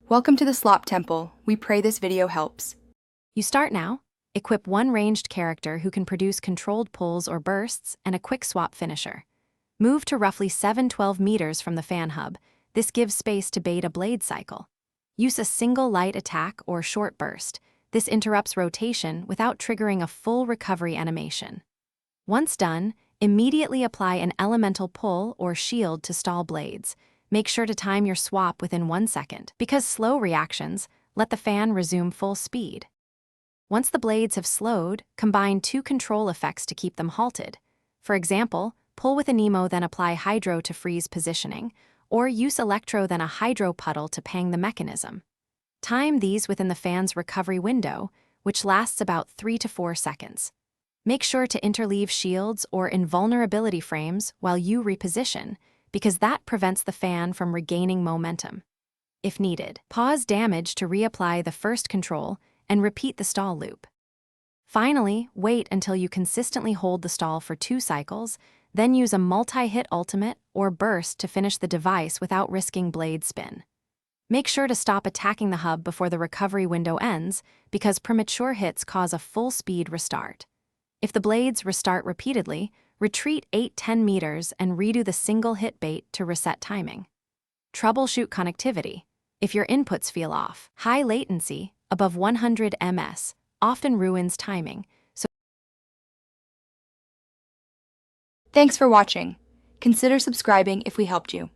Welcome to the Slop Temple. We pray this video helps. You start now. Equip one ranged character who can produce controlled pulls or bursts and a quick swap finisher. Move to roughly 7-12 meters from the fan hub. This gives space to bait a blade cycle. Use a single light attack or short burst. This interrupts rotation without triggering a full recovery animation. Once done, immediately apply an elemental pull or shield to stall blades. Make sure to time your swap within 1 second. Because slow reactions, let the fan resume full speed. Once the blades have slowed, combine two control effects to keep them halted. For example, pull with a Nemo then apply Hydro to freeze positioning, or use Electro then a Hydro puddle to pang the mechanism. Time these within the fan's recovery window, which lasts about 3 to 4 seconds. Make sure to interleave shields or invulnerability frames while you reposition, because that prevents the fan from regaining momentum. If needed, pause damage to reapply the first control and repeat the stall loop. Finally, wait until you consistently hold the stall for 2 cycles, then use a multi-hit ultimate or burst to finish the device without risking blade spin. Make sure to stop attacking the hub before the recovery window ends, because premature hits cause a full-speed restart. If the blades restart repeatedly, retreat 8-10 meters and redo the single hit bait to reset timing. Troubleshoot connectivity. If your inputs feel off, high latency, above 100 ms, often ruins timing. Thanks for watching. Consider subscribing if we helped you.